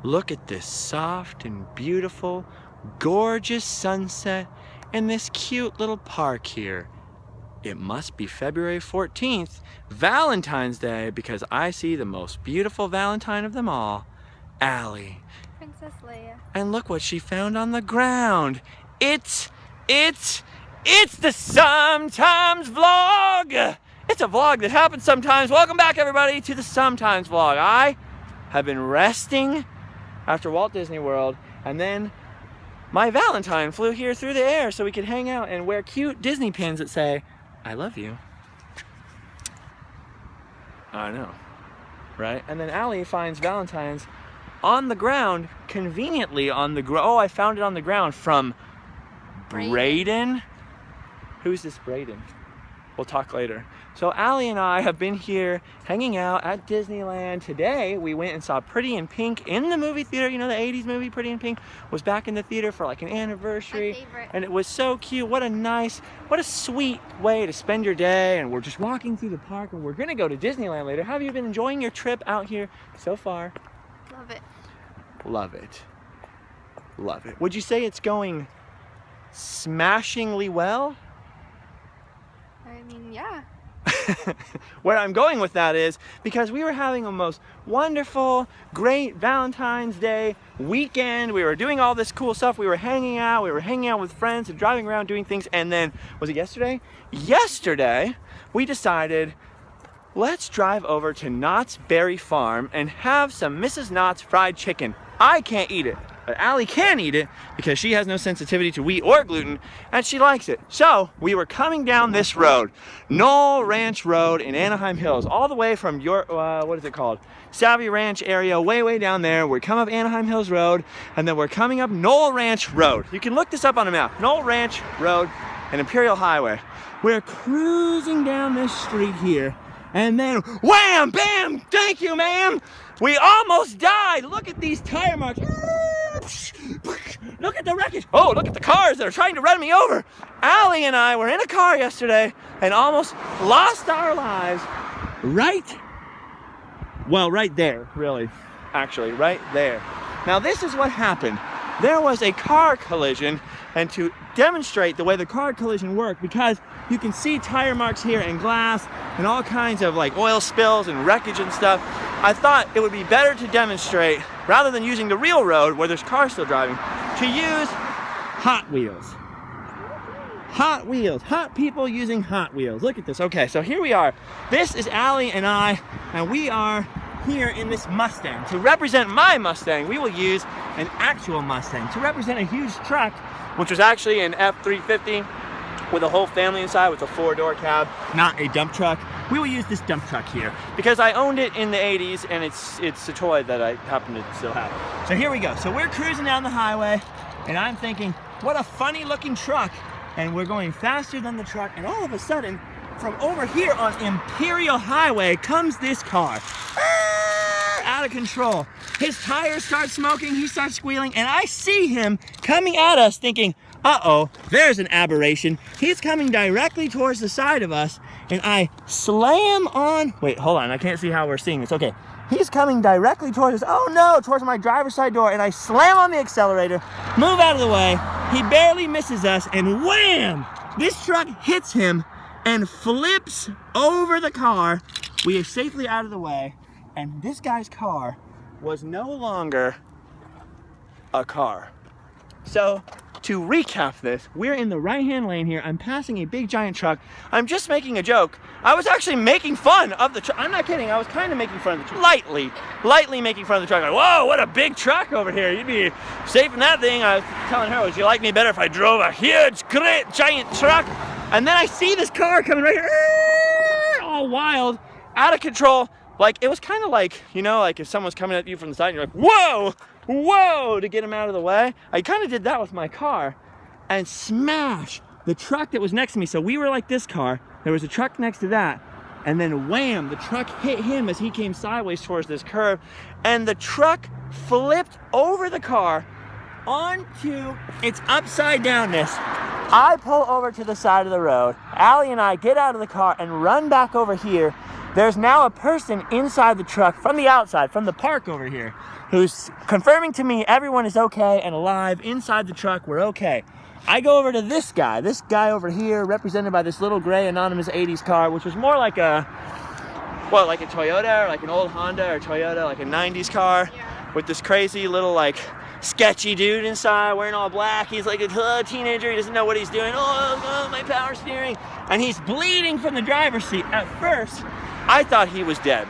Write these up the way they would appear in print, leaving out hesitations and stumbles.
Look at this soft and beautiful, gorgeous sunset in this cute little park here. It must be February 14th, Valentine's Day, because I see the most beautiful Valentine of them all, Allie. Princess Leia. And look what she found on the ground. It's the Sometimes Vlog. It's a vlog that happens sometimes. Welcome back, everybody, to the Sometimes Vlog. I have been resting after Walt Disney World, and then my Valentine flew here through the air so we could hang out and wear cute Disney pins that say, I love you. I know, right? And then Allie finds Valentine's on the ground, conveniently on the ground. Oh, I found it on the ground from Braden. Who's this Braden? We'll talk later. So Allie and I have been here hanging out at Disneyland. Today we went and saw Pretty in Pink in the movie theater. You know, the 80s movie Pretty in Pink was back in the theater for like an anniversary. My favorite. And it was so cute. What a sweet way to spend your day. And we're just walking through the park, and we're gonna go to Disneyland later. How have you been enjoying your trip out here so far? Love it. Love it. Love it. Would you say it's going smashingly well? I mean, yeah. Where I'm going with that is because we were having a most wonderful, great Valentine's Day weekend. We were doing all this cool stuff. We were hanging out with friends and driving around doing things. And then, was it yesterday? Yesterday, we decided, let's drive over to Knott's Berry Farm and have some Mrs. Knott's fried chicken. I can't eat it, but Allie can eat it because she has no sensitivity to wheat or gluten, and she likes it. So we were coming down this road, Knoll Ranch Road in Anaheim Hills, all the way from your, what is it called? Savvy Ranch area, way down there. We come up Anaheim Hills Road, and then we're coming up Knoll Ranch Road. You can look this up on a map. Knoll Ranch Road and Imperial Highway. We're cruising down this street here, and then wham, bam, thank you, ma'am. We almost died. Look at these tire marks. Look at the wreckage. Oh, look at the cars that are trying to run me over. Allie and I were in a car yesterday and almost lost our lives right there, really. Actually, right there. Now, this is what happened. There was a car collision, and to demonstrate the way the car collision worked, because you can see tire marks here and glass and all kinds of like oil spills and wreckage and stuff, I thought it would be better to demonstrate, rather than using the real road where there's cars still driving, to use Hot Wheels. Hot Wheels. Hot people using Hot Wheels. Look at this. Okay, so here we are. This is Allie and I, and we are here in this Mustang. To represent my Mustang, we will use an actual Mustang. To represent a huge truck, which was actually an F-350 with a whole family inside with a 4-door cab, not a dump truck, we will use this dump truck here because I owned it in the 80s, and it's a toy that I happen to still have. So here we go. So we're cruising down the highway, and I'm thinking, what a funny looking truck. And we're going faster than the truck, and all of a sudden, from over here on Imperial Highway comes this car. Out of control. His tires start smoking, he starts squealing, and I see him coming at us thinking, uh-oh, there's an aberration. He's coming directly towards the side of us, and I slam on, wait, hold on, I can't see how we're seeing this. Okay, he's coming directly towards us, oh no, towards my driver's side door, and I slam on the accelerator, move out of the way, he barely misses us, and wham! This truck hits him and flips over the car. We are safely out of the way, and this guy's car was no longer a car. So, to recap this, we're in the right-hand lane here. I'm passing a big giant truck. I'm just making a joke. I was actually making fun of the truck. I'm not kidding. I was kind of making fun of the truck. Lightly making fun of the truck. Like, whoa, what a big truck over here. You'd be safe in that thing. I was telling her, would you like me better if I drove a huge, great, giant truck? And then I see this car coming right here, all wild, out of control. Like, it was kind of like, you know, like if someone's coming at you from the side and you're like, whoa, to get him out of the way. I kind of did that with my car and smash the truck that was next to me. So we were like this car, there was a truck next to that, and then wham, the truck hit him as he came sideways towards this curve, and the truck flipped over the car onto its upside downness. I pull over to the side of the road. Allie and I get out of the car and run back over here. there's now a person inside the truck from the outside, from the park over here, who's confirming to me everyone is okay and alive inside the truck. We're okay. I go over to this guy over here, represented by this little gray anonymous 80s car, which was more like a Toyota or like an old Honda or Toyota, like a 90s car, with this crazy little like sketchy dude inside wearing all black. He's like a teenager. He doesn't know what he's doing. Oh, my power steering. And he's bleeding from the driver's seat. At first, I thought he was dead.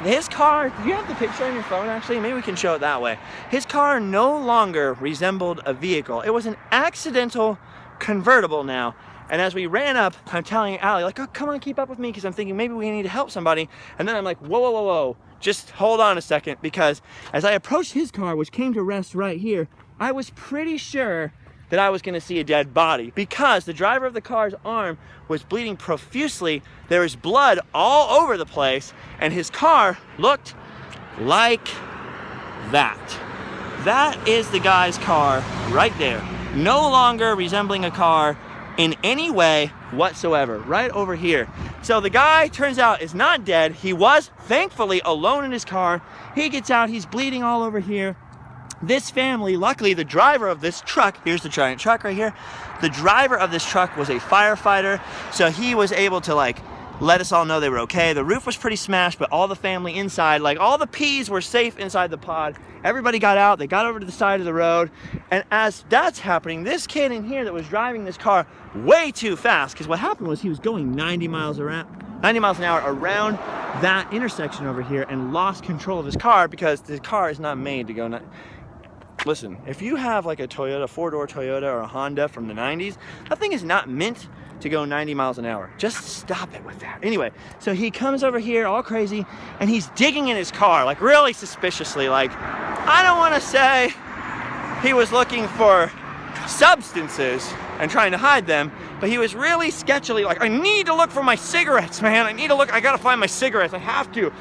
His car, do you have the picture on your phone actually? Maybe we can show it that way. His car no longer resembled a vehicle. It was an accidental convertible now. And as we ran up, I'm telling Allie, like, oh, come on, keep up with me, because I'm thinking maybe we need to help somebody. And then I'm like, whoa. Just hold on a second, because as I approached his car, which came to rest right here, I was pretty sure that I was gonna see a dead body, because the driver of the car's arm was bleeding profusely. There was blood all over the place, and his car looked like that. That is the guy's car right there. No longer resembling a car in any way whatsoever, right over here. So the guy, turns out, is not dead. He was, thankfully, alone in his car. He gets out, he's bleeding all over here. This family, luckily, the driver of this truck, here's the giant truck right here. The driver of this truck was a firefighter, so he was able to like let us all know they were okay. The roof was pretty smashed, but all the family inside, like all the peas were safe inside the pod. Everybody got out, they got over to the side of the road. And as that's happening, this kid in here that was driving this car way too fast, because what happened was he was going 90 miles an hour around that intersection over here and lost control of his car, because the car is not made to go. Listen, if you have like a Toyota, four-door Toyota or a Honda from the 90s, that thing is not meant to go 90 miles an hour. Just stop it with that. Anyway, so he comes over here all crazy and he's digging in his car, like really suspiciously. Like, I don't want to say he was looking for substances and trying to hide them, but he was really sketchily like, I need to look for my cigarettes, man. I gotta find my cigarettes. I have to.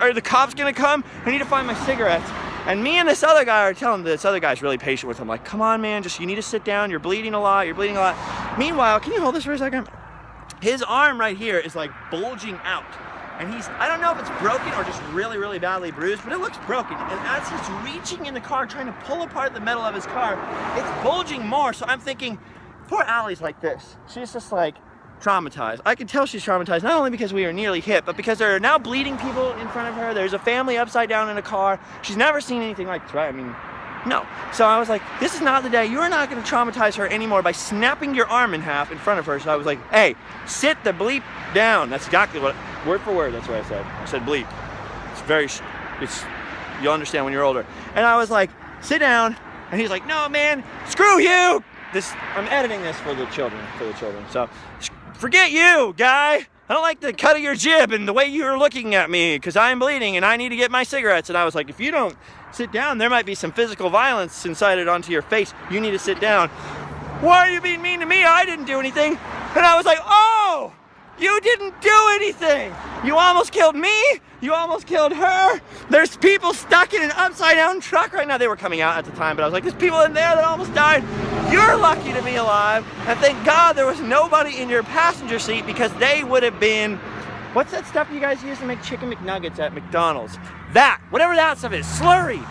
Are the cops gonna come? I need to find my cigarettes. And me and this other guy are telling this other guy's really patient with him, like, come on, man, you need to sit down. You're bleeding a lot. Meanwhile, can you hold this for a second? His arm right here is like bulging out. And I don't know if it's broken or just really, really badly bruised, but it looks broken. And as he's reaching in the car, trying to pull apart the metal of his car, it's bulging more. So I'm thinking, poor Allie's like this. She's just like traumatized. I can tell she's traumatized, not only because we are nearly hit, but because there are now bleeding people in front of her. There's a family upside down in a car. She's never seen anything like this, right? I mean, no. So I was like, this is not the day. You're not going to traumatize her anymore by snapping your arm in half in front of her. So I was like, hey, sit the bleep down. That's exactly what, word for word, that's what I said. I said bleep. You'll understand when you're older. And I was like, sit down. And he's like, no, man, screw you. I'm editing this for the children. So forget you, guy. I don't like the cut of your jib and the way you're looking at me, because I'm bleeding and I need to get my cigarettes. And I was like, if you don't sit down, there might be some physical violence incited onto your face. You need to sit down. Why are you being mean to me? I didn't do anything. And I was like, oh, you didn't do anything. You almost killed me. You almost killed her. There's people stuck in an upside down truck right now. They were coming out at the time, but I was like, there's people in there that almost died. You're lucky to be alive. And thank God there was nobody in your passenger seat, because they would have been, what's that stuff you guys use to make chicken McNuggets at McDonald's? That, whatever that stuff is, slurry,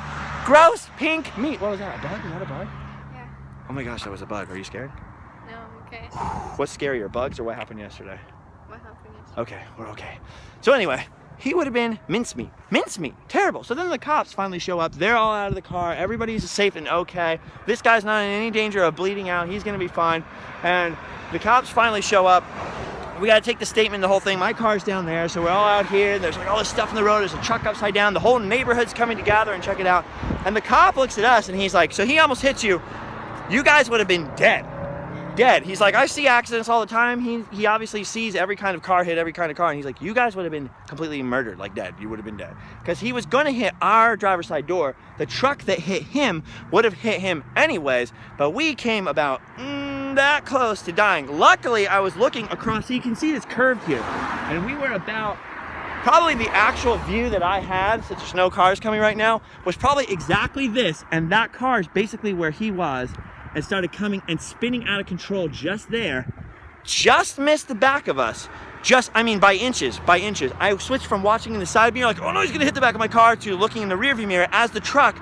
gross pink meat. What was that, a bug? Is that a bug? Yeah. Oh my gosh, that was a bug. Are you scared? No, I'm okay. What's scarier, bugs or what happened yesterday? What happened yesterday? Okay, we're okay. So anyway, he would have been mincemeat. Terrible. So then the cops finally show up. They're all out of the car. Everybody's safe and okay. This guy's not in any danger of bleeding out. He's gonna be fine. And the cops finally show up. We gotta take the statement, the whole thing. My car's down there, so we're all out here. There's like all this stuff in the road. There's a truck upside down. The whole neighborhood's coming to gather and check it out. And the cop looks at us and he's like, so he almost hits you. You guys would have been dead. He's like, I see accidents all the time. He obviously sees every kind of car hit every kind of car, and he's like, you guys would have been completely murdered, like dead. You would have been dead, because he was going to hit our driver's side door. The truck that hit him would have hit him anyways, but we came about that close to dying. Luckily, I was looking across, so you can see this curve here, and we were about, probably the actual view that I had, since there's no cars coming right now, was probably exactly this, and that car is basically where he was, and started coming and spinning out of control just there. just missed the back of us. I mean, by inches. I switched from watching in the side mirror, like, oh no, he's gonna hit the back of my car, to looking in the rearview mirror as the truck,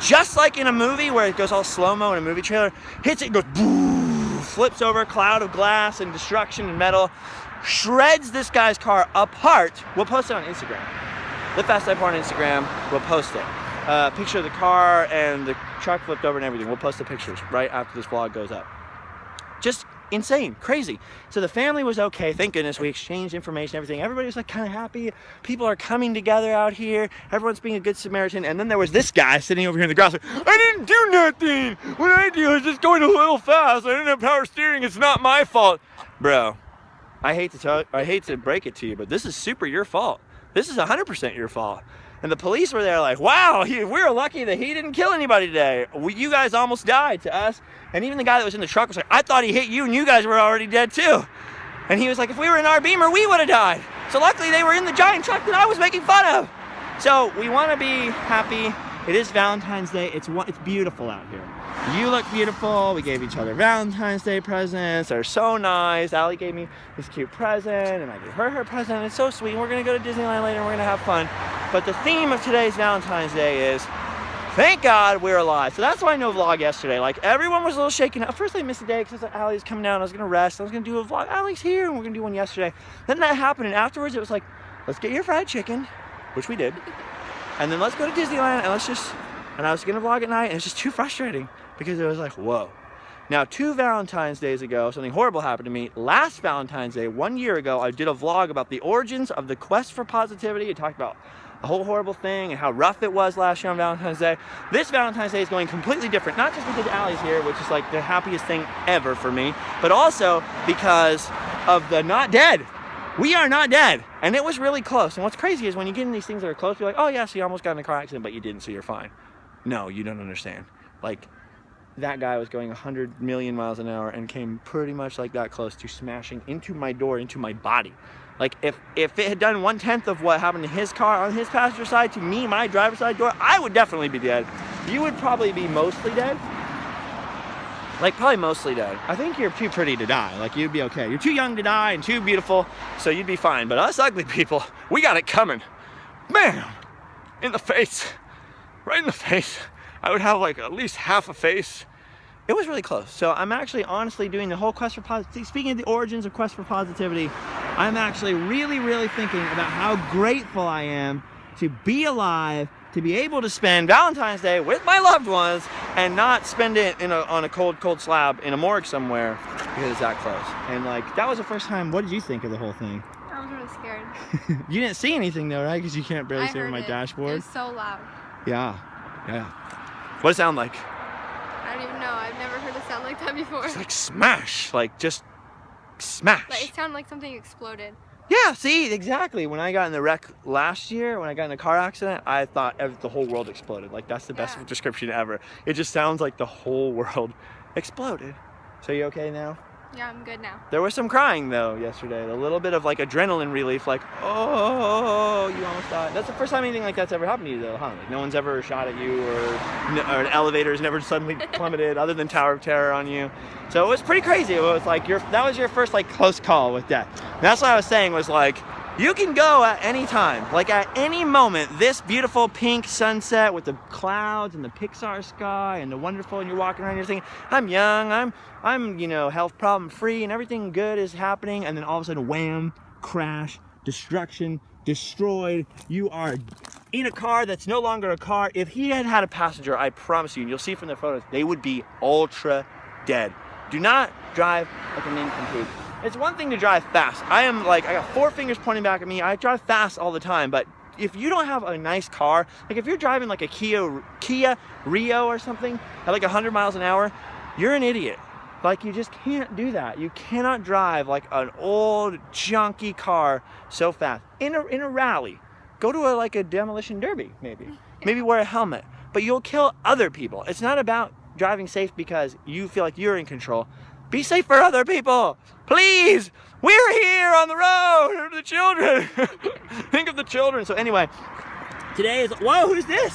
just like in a movie where it goes all slow-mo in a movie trailer, hits it and goes boom, flips over a cloud of glass and destruction and metal, shreds this guy's car apart. We'll post it on Instagram. Live Fast Die Poor on Instagram. We'll post it. Picture of the car and the truck flipped over and everything. We'll post the pictures right after this vlog goes up. Just insane, crazy. So the family was okay, thank goodness. We exchanged information, everything. Everybody was like kind of happy. People are coming together out here. Everyone's being a good Samaritan. And then there was this guy sitting over here in the grass like, I didn't do nothing. What I do is just going a little fast. I didn't have power steering. It's not my fault. Bro, I hate to break it to you, but this is super your fault. This is 100% your fault. And the police were there like, wow, we're lucky that he didn't kill anybody today. You guys almost died to us. And even the guy that was in the truck was like, I thought he hit you and you guys were already dead too. And he was like, if we were in our Beamer, we would have died. So luckily they were in the giant truck that I was making fun of. So we want to be happy. It is Valentine's Day. It's beautiful out here. You look beautiful. We gave each other Valentine's Day presents. They're so nice. Allie gave me this cute present and I gave her present. It's so sweet. We're going to go to Disneyland later and we're going to have fun. But the theme of today's Valentine's Day is, thank God we're alive. So that's why no vlog yesterday. Like, everyone was a little shaken up. First I missed a day because Allie's coming down. I was going to rest. I was going to do a vlog. Allie's here and we're going to do one yesterday. Then that happened and afterwards it was like, let's get your fried chicken, which we did. And then let's go to Disneyland and I was going to vlog at night and it's just too frustrating because it was like, whoa. Now, 2 Valentine's Days ago, something horrible happened to me. Last Valentine's Day, 1 year ago, I did a vlog about the origins of the quest for positivity. I talked about the whole horrible thing and how rough it was last year on Valentine's Day. This Valentine's Day is going completely different, not just because Allie's here, which is like the happiest thing ever for me, but also because of the not dead. We are not dead. And it was really close. And what's crazy is when you get in these things that are close, you're like, oh yeah, so you almost got in a car accident, but you didn't, so you're fine. No, you don't understand. Like, that guy was going 100 million miles an hour and came pretty much like that close to smashing into my door, into my body. Like, if it had done 1/10 of what happened to his car on his passenger side to me, my driver's side door, I would definitely be dead. You would probably be mostly dead. Like, probably mostly dead. I think you're too pretty to die. Like, you'd be okay. You're too young to die and too beautiful, so you'd be fine. But us ugly people, we got it coming. Bam! In the face. Right in the face. I would have like at least half a face. It was really close. So I'm actually honestly doing the whole quest for positivity. Speaking of the origins of quest for positivity, I'm actually really, really thinking about how grateful I am to be alive, to be able to spend Valentine's Day with my loved ones and not spend it on a cold slab in a morgue somewhere because it's that close. And like, that was the first time. What did you think of the whole thing? I was really scared. You didn't see anything though, right? Because you can't barely see over my dashboard. It was so loud. Yeah. What does it sound like? I don't even know. I've never heard it sound like that before. It's like smash, like just smash. Like, it sounded like something exploded. Yeah, see, exactly. When I got in the wreck last year, when I got in a car accident, I thought the whole world exploded. Like, that's the best description ever. It just sounds like the whole world exploded. So you okay now? Yeah, I'm good now. There was some crying though yesterday. A little bit of like adrenaline relief, like, oh, you almost died. That's the first time anything like that's ever happened to you though, huh? Like, no one's ever shot at you or an elevator has never suddenly plummeted other than Tower of Terror on you. So it was pretty crazy. It was like that was your first like close call with death. And that's what I was saying was like, you can go at any time, like at any moment, this beautiful pink sunset with the clouds and the Pixar sky and the wonderful, and you're walking around, you're thinking, I'm young, I'm health problem free and everything good is happening, and then all of a sudden, wham, crash, destruction, destroyed. You are in a car that's no longer a car. If he had had a passenger, I promise you, and you'll see from the photos, they would be ultra dead. Do not drive like a nincompoop. It's one thing to drive fast. I got 4 fingers pointing back at me. I drive fast all the time, but if you don't have a nice car, like if you're driving like a Kia Rio or something at like 100 miles an hour, you're an idiot. Like, you just can't do that. You cannot drive like an old junky car so fast. In a rally, go to a demolition derby maybe wear a helmet, but you'll kill other people. It's not about driving safe because you feel like you're in control. Be safe for other people, please. We're here on the road. The children. Think of the children. So anyway, today is, whoa, who's this?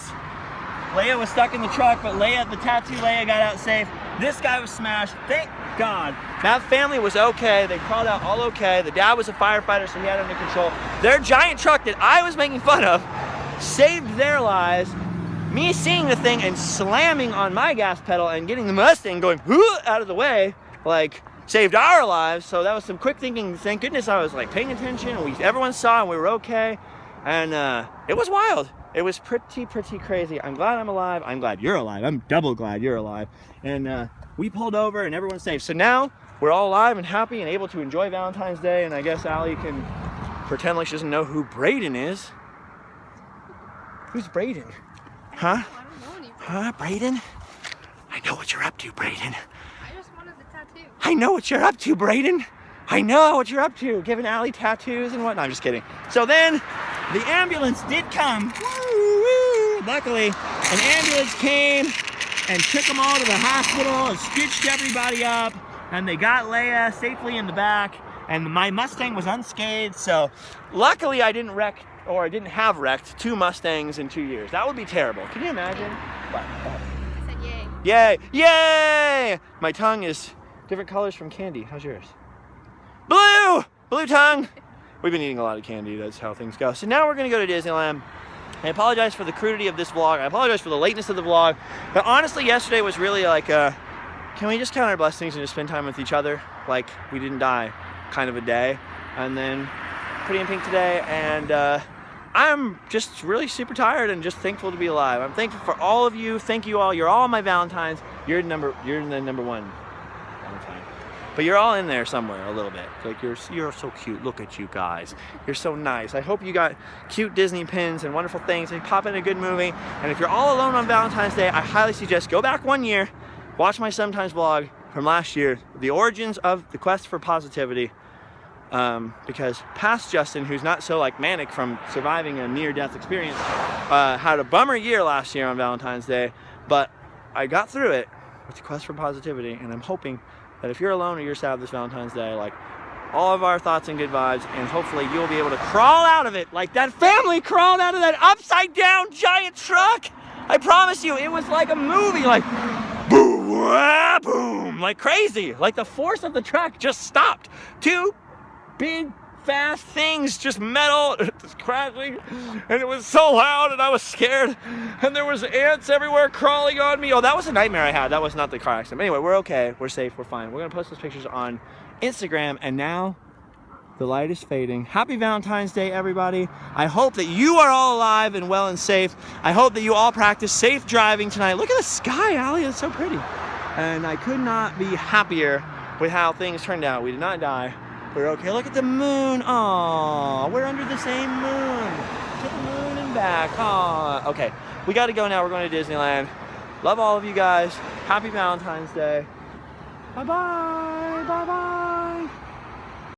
Leia was stuck in the truck, but the tattoo Leia got out safe. This guy was smashed. Thank God. That family was okay. They crawled out all okay. The dad was a firefighter, so he had it under control. Their giant truck that I was making fun of saved their lives. Me seeing the thing and slamming on my gas pedal and getting the Mustang going out of the way, like, saved our lives. So that was some quick thinking. Thank goodness I was like paying attention, and everyone saw and we were okay. And it was wild. It was pretty crazy. I'm glad I'm alive. I'm glad you're alive. I'm double glad you're alive. And we pulled over and everyone's safe. So now we're all alive and happy and able to enjoy Valentine's Day. And I guess Allie can pretend like she doesn't know who Braden is. Who's Braden? Huh? I don't know anything. Huh, Braden? I know what you're up to, Braden. I just wanted the tattoo. I know what you're up to, Braden. I know what you're up to, giving Allie tattoos and whatnot. I'm just kidding. So then the ambulance did come. Woo-woo. Luckily, an ambulance came and took them all to the hospital and stitched everybody up. And they got Leia safely in the back. And my Mustang was unscathed. So luckily I didn't wreck, or I didn't have wrecked 2 Mustangs in 2 years. That would be terrible. Can you imagine? What? I said yay. Yay! Yay! My tongue is different colors from candy. How's yours? Blue! Blue tongue! We've been eating a lot of candy. That's how things go. So now we're going to go to Disneyland. I apologize for the crudity of this vlog. I apologize for the lateness of the vlog. But honestly, yesterday was really like can we just count our blessings and just spend time with each other? Like, we didn't die kind of a day. And then Pretty in Pink today. And I'm just really super tired and just thankful to be alive. I'm thankful for all of you. Thank you all. You're all my Valentines. You're the number one Valentine. But you're all in there somewhere a little bit. Like, you're so cute. Look at you guys. You're so nice. I hope you got cute Disney pins and wonderful things. And pop in a good movie. And if you're all alone on Valentine's Day, I highly suggest go back 1 year, watch my Sometimes vlog from last year, the origins of the quest for positivity. Because past Justin, who's not so like manic from surviving a near-death experience, had a bummer year last year on Valentine's Day. But I got through it with the quest for positivity, and I'm hoping that if you're alone or you're sad this Valentine's Day, like, all of our thoughts and good vibes, and hopefully you'll be able to crawl out of it like that family crawled out of that upside down giant truck. I promise you, it was like a movie, like boom, ah, boom, like crazy. Like the force of the truck just stopped. 2 big fast things, just metal, just crashing, and it was so loud and I was scared, and there was ants everywhere crawling on me. Oh, that was a nightmare I had. That was not the car accident. But anyway, we're okay, we're safe, we're fine. We're gonna post those pictures on Instagram, and now the light is fading. Happy Valentine's Day, everybody. I hope that you are all alive and well and safe. I hope that you all practice safe driving tonight. Look at the sky, Allie, it's so pretty. And I could not be happier with how things turned out. We did not die. We're okay. Look at the moon. Aw, we're under the same moon. To the moon and back. Aw. Okay, we got to go now. We're going to Disneyland. Love all of you guys. Happy Valentine's Day. Bye-bye.